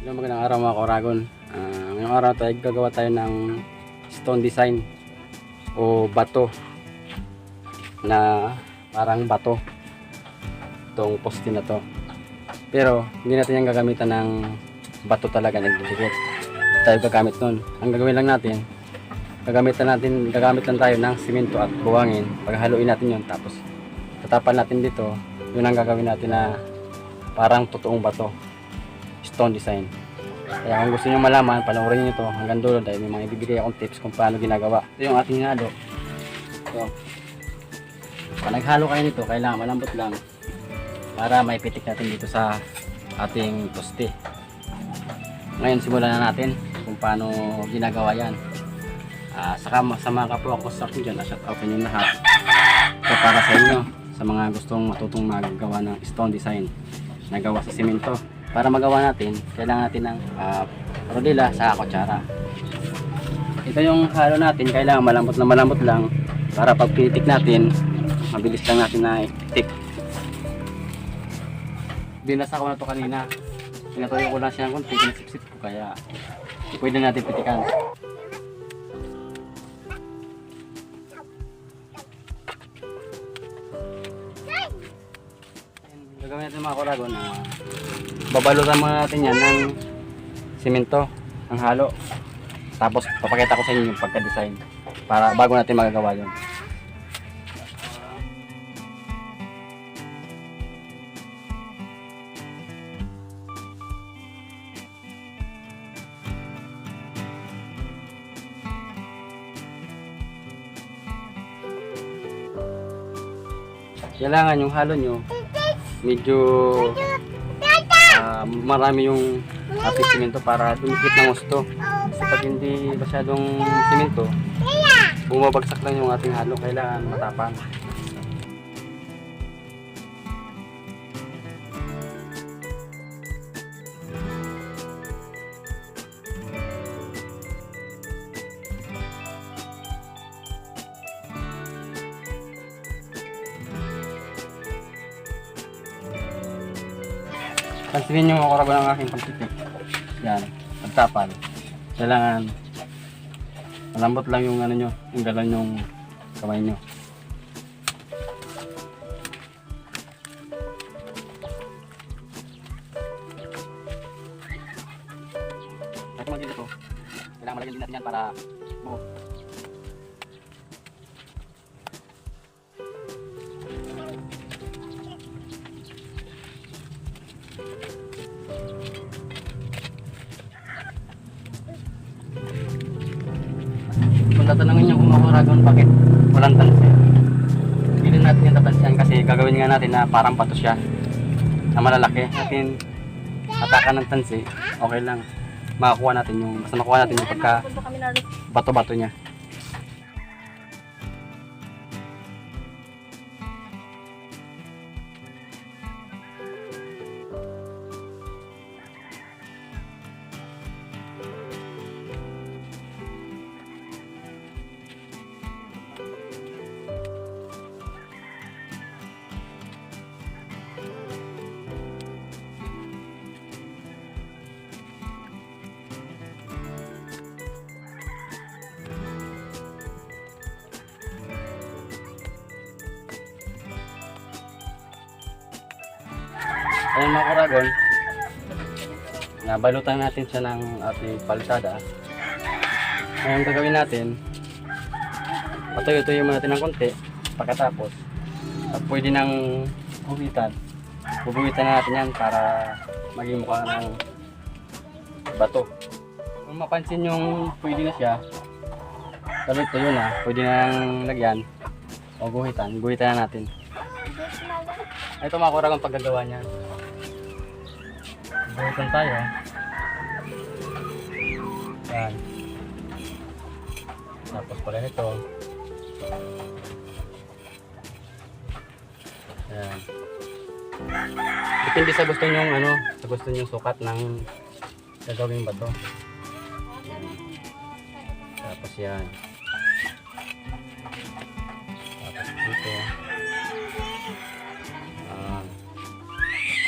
Magandang araw mga Koragon. Ngayong araw tayo gagawa tayo ng stone design o bato na parang bato itong poste na to, pero hindi natin yung gagamitan ng bato talaga nagdidikit. Tayo gagamit nun. Ang gagawin lang natin, gagamit lang tayo ng simento at buwangin. Paghaluin natin yun, tapos tatapan natin dito. Yun ang gagawin natin na parang totoong bato, stone design. Kaya kung gusto nyo malaman, panoorin nyo ito hanggang dulo dahil may mga ibibigay akong tips kung paano ginagawa. Ito yung ating halo. So, pag naghalo kayo nito, kailangan malambot lang para maipitik natin dito sa ating poste. Ngayon simulan na natin kung paano ginagawa yan. Sa mga kapwa ko sa akin dyan, shout out nyo lahat. So, para sa inyo, sa mga gustong matutong magawa ng stone design na gawa sa simento. Para magawa natin, kailangan natin ng rodila sa kutsara. Ito yung halo natin, kailangan malambot lang para pag pinitik natin, mabilis lang natin na ipitik. Binasa ko na ito kanina. Pinatuyo ko lang siya ng konti, pinasipsip ko, kaya pwede natin pitikan. Gagawin natin mga Koragon na babalutan muna natin yan ng simento, ng halo. Tapos papakita ko sa inyo yung pagka-design para bago natin magagawa yun. Kailangan yung halo nyo medyo marami yung ating simento para dumikit ng gusto. Kasi pag hindi masyadong simento, bumabagsak lang yung ating halo. Kailangan matapang. Pansinin nyo mga Koragon ng aking pagtitik. Yan, pagtapal. Kailangan malambot lang yung ano nyo, yung galan yung kamay nyo. Kahit magiging ito, kailangan malagyan din natin yan para buo. Kung tatanungin nyo kung mga Koragon bakit walang tansi, bilhin natin yung tatansiyan kasi gagawin nga natin na parang bato siya na malalaki. Natin atakan ng tansi, okay lang, makakuha natin yung, basta makuha natin yung pagka bato-bato niya. Ayun mga Koragon, nabalutan natin siya ng ating palsada. Ngayon gagawin natin, patuyo-tuyo muna natin ng konti. Pagkatapos, at pwede nang guhitan. Bubuhitan na natin yan para maging mukha ng bato. Kung mapansin yung pwede na siya, tuloy-tuyo na, pwede nang lagyan o guhitan na natin. Ito mga Koragon paggagawa niya. Buhitan tayo. Yan. Tapos pala nito. Yan. Depende sa gusto nyong ano, sa gusto nyong sukat ng gagawing bato. Tapos yan. Tapos dito.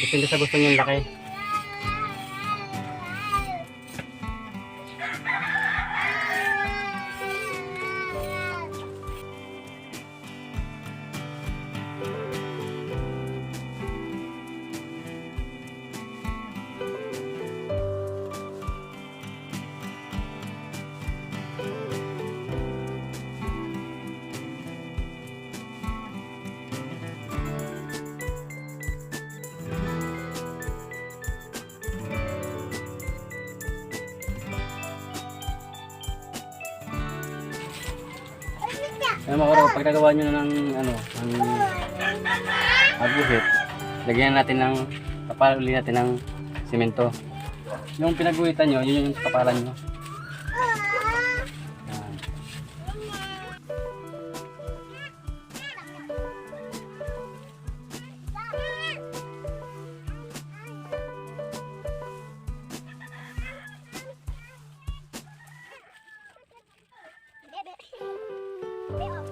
Depende sa gusto nyong laki. Ayun mga karagon, pag nagawa nyo na ng ano, ng aguhit, lagyan natin ng, kapaluli natin ng simento. Yung pinaguhitan nyo, yun yung kapalan nyo. Yan.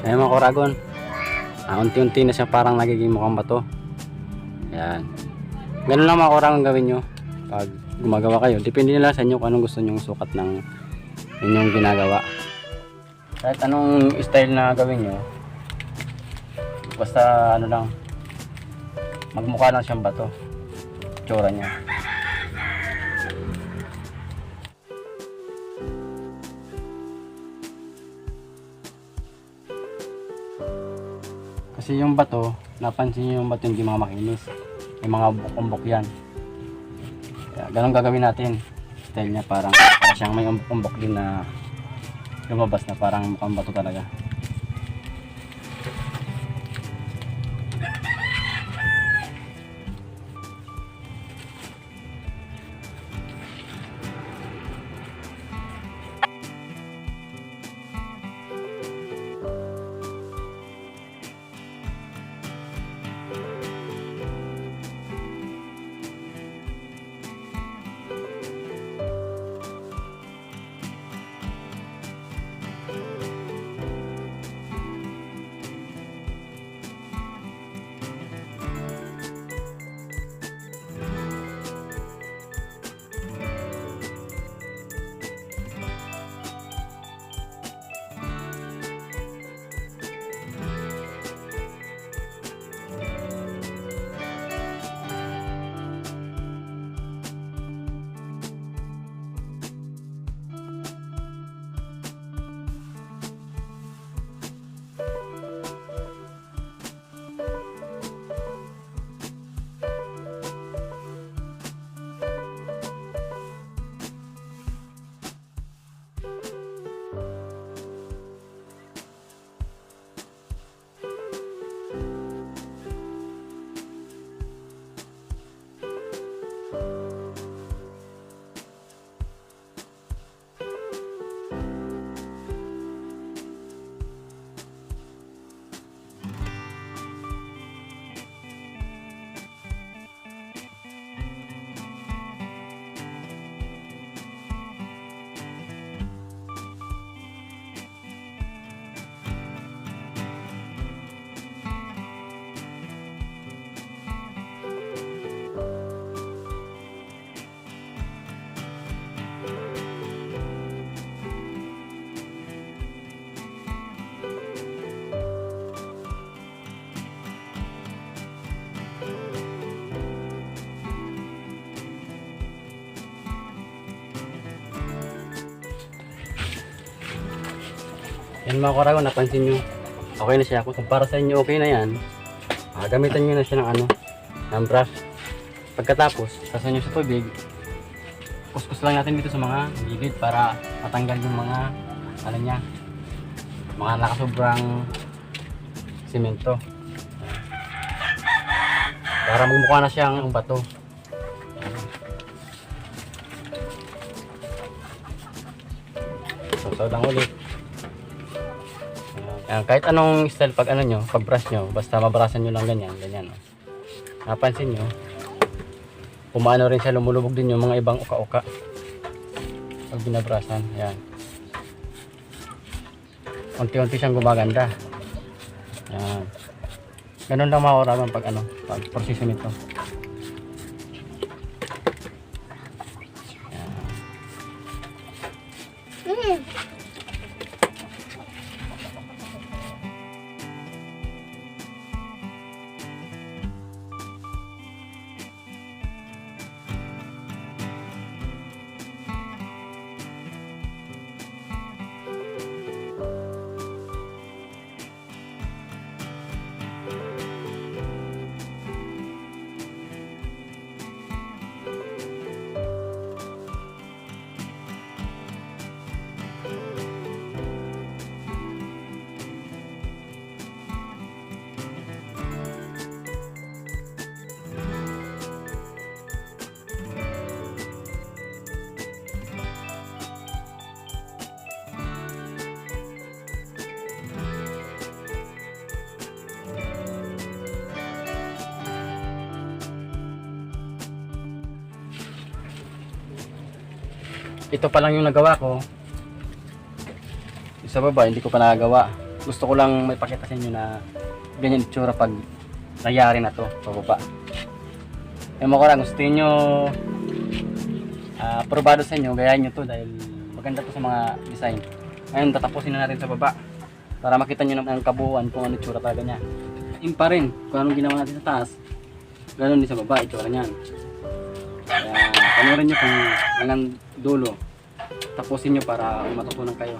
Ayan mga karagon, unti-unti na siya parang nagiging mukhang bato. Ayan. Ganun lang mga karagon gawin nyo pag gumagawa kayo. Depende nila sa inyo kung anong gusto nyong sukat ng inyong ginagawa. Kahit anong style na gawin nyo, basta ano lang, magmukha lang siyang bato, tsura niya. Kasi yung bato, napansin nyo yung bato hindi mga makinis, yung mga bumbok yan. Kaya ganun gagawin natin. Style niya parang siyang may umbok din na lumabas na parang mukhang bato talaga. Yan mga karagon, napansin nyo, okay na siya. Kung para sa inyo okay na yan, gamitan nyo na siya ng ano, ng brush. Pagkatapos, sasayin nyo sa tubig, kuskus lang natin dito sa mga gilid para matanggal yung mga ano niya, mga nakasobrang simento. para magmukha na siyang bato. So lang ulit. Ayan, kahit anong style pag ano nyo, pag brush nyo, basta mabrasan nyo lang ganyan, ganyan. Oh. Napansin nyo, kumano rin siya, lumulubog din yung mga ibang uka-uka pag binabrasan. Ayan. Unti-unti siyang gumaganda. Ayan. Ganun lang mauraman pag ano, pag proseso nito. Ito pa lang yung nagawa ko. Sa baba hindi ko pa nagagawa. Gusto ko lang may pakita sa inyo na ganyan itsura pag nangyari na to sa baba. Ewan ko lang, gusto nyo aprobado sa inyo, gayahin nyo to dahil maganda to sa mga design. Ngayon tatapusin na natin sa baba para makita nyo naman ang kabuuan kung ano itsura talaga niya. Yun pa rin, kung anong ginawa natin sa taas, ganoon din sa baba, itsura niyan. Kaya panoorin nyo kung hanggang dulo, tapusin nyo para matutunan kayo.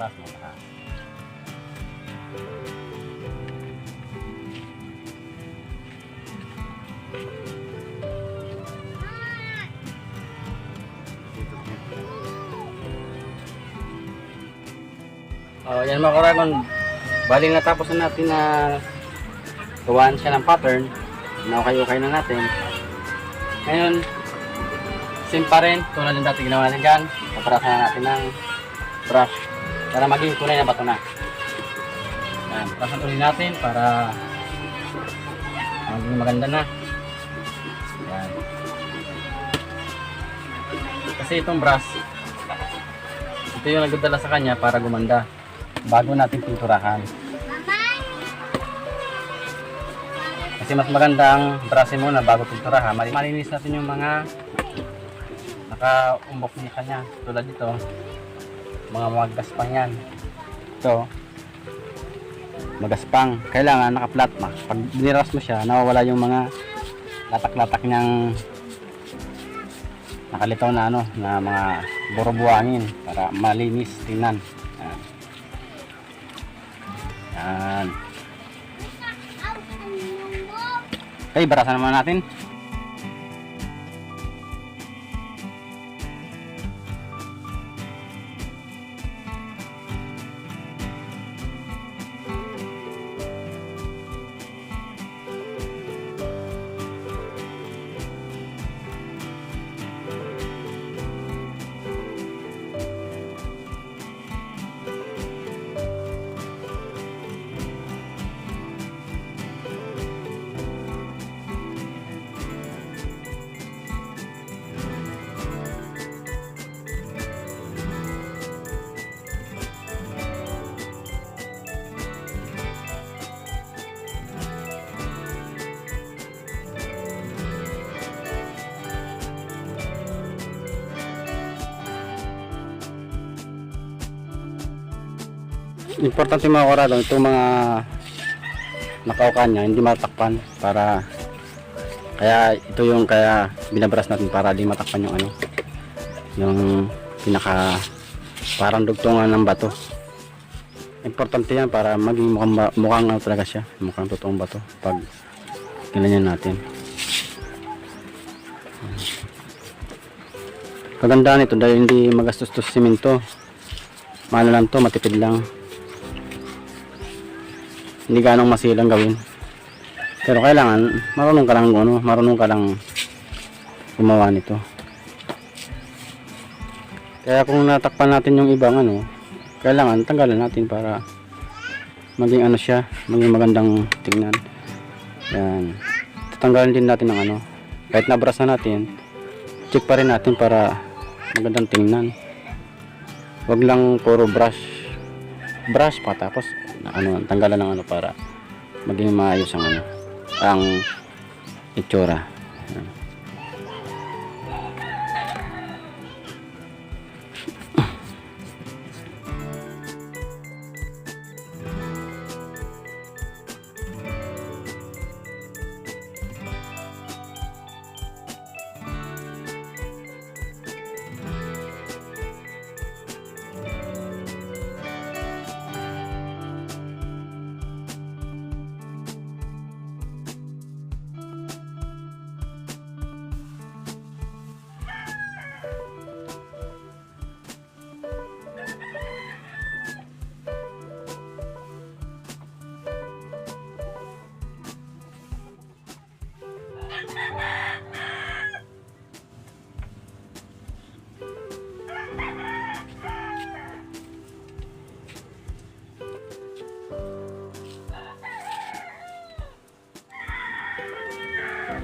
mataas, mataas. Oh, yan mga karagon. Bali natapos na natin na gawan siya ng pattern. Na okay na natin. Ngayon, same pa rin. Tulad ng dati ginawa natin dyan. Paparasan na natin ng brush para maging kulay na bato na. Yan, parasan ulit natin para maging maganda na. Yan. Kasi itong brush, ito yung nagdadala sa kanya para gumanda bago natin pinturahan. Kasi mas maganda ang brushing muna bago pinturahan. Malinis natin yung mga nakaumbok niya kanya. Tulad dito, mga magaspang yan. Ito, magaspang. Kailangan naka-flat ma. Pag biniras mo siya, nawawala yung mga latak-latak niyang nakalitaw na ano, na mga buro-buwangin para malinis tingnan. Yan. Yan. Okay, barasan naman natin. Importante mga korado, itong mga nakaukan niya hindi matakpan para kaya ito yung kaya binabras natin para di matakpan yung ano, yung pinaka parang dugtungan ng bato. Importante yan para maging mukhang ano talaga siya, mukhang totoong bato pag ginanyan natin. Kagandaan ito dahil hindi magastos to sa simento, mahal lang to, matipid lang. Hindi ganong masilang gawin. Pero kailangan marunong ka lang ano, marunong ka lang gumawa nito. Kaya kung natakpan natin yung ibang ano, kailangan tanggalan natin para maging ano siya, maging magandang tingnan. Yan. Tatanggalin din natin ng ano. Kahit nabras na natin, check pa rin natin para magandang tingnan. Wag lang puro brush pa tapos ano, tanggalan ng ano para maging maayos ang ano, ang itsura.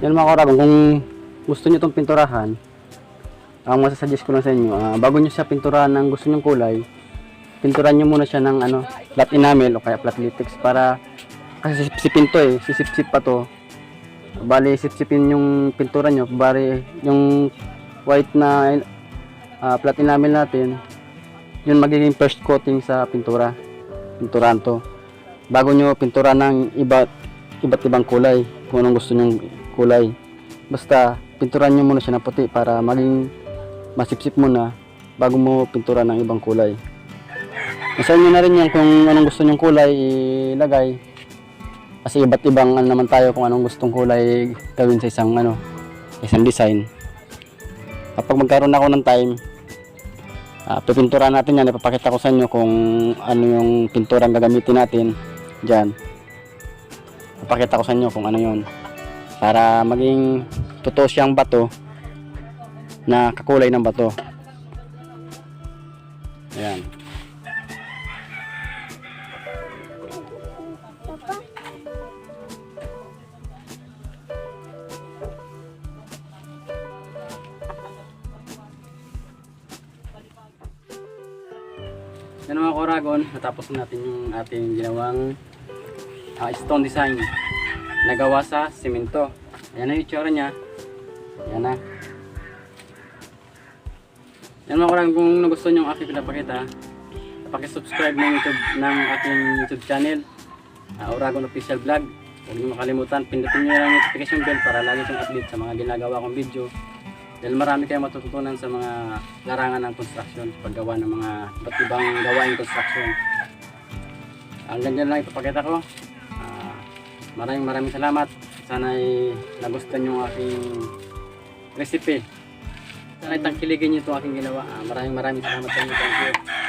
Yan mga karabang, kung gusto nyo itong pinturahan, ang masasuggest ko lang sa inyo, bago nyo siya pinturahan ng gusto nyong kulay, pinturan nyo muna siya ng ano, flat enamel o kaya flat latex para, kasi sipsipin to sisipsip pa to. Bali sipsipin yung pintura nyo, bali yung white na flat enamel natin, yun magiging first coating sa pinturahan to. Bago nyo pintura ng iba't ibang kulay, kung anong gusto nyong kulay. Basta pinturan nyo muna siya ng puti para maging masipsip muna bago mo pintura ng ibang kulay. Sa inyo na rin yan kung anong gusto nyong kulay ilagay. Kasi iba't ibang ano naman tayo kung anong gustong kulay gawin sa isang ano, isang design. Kapag magkaroon ako ng time, pipinturahan natin yan. Ipapakita ko sa inyo kung ano yung pintura ang gagamitin natin dyan. Ipapakita ko sa inyo kung ano yun. Para maging totoo siyang bato na kakulay ng bato. Ayan. Yan mga Koragon, natapos na natin yung ating ginawang stone design na gawa sa simento. Ayan na yung itsura niya. Ayan na. Yan mga Koragon, kung nagustuhan nyo ang aking pinapakita, pakisubscribe ng aking YouTube channel, Oragon Official Vlog. Huwag nyo makalimutan, pindutin nyo lang yung notification bell para lagi kong update sa mga ginagawa kong video. Dahil marami kayong matututunan sa mga larangan ng construction, paggawa ng mga iba't ibang gawain construction. Hanggang dyan lang ipapakita ko. Maraming salamat. Sana ay nagustuhan yung aking recipe. Sana ay tangkiligin nyo itong aking ginawa. Maraming salamat sa inyo. Thank you.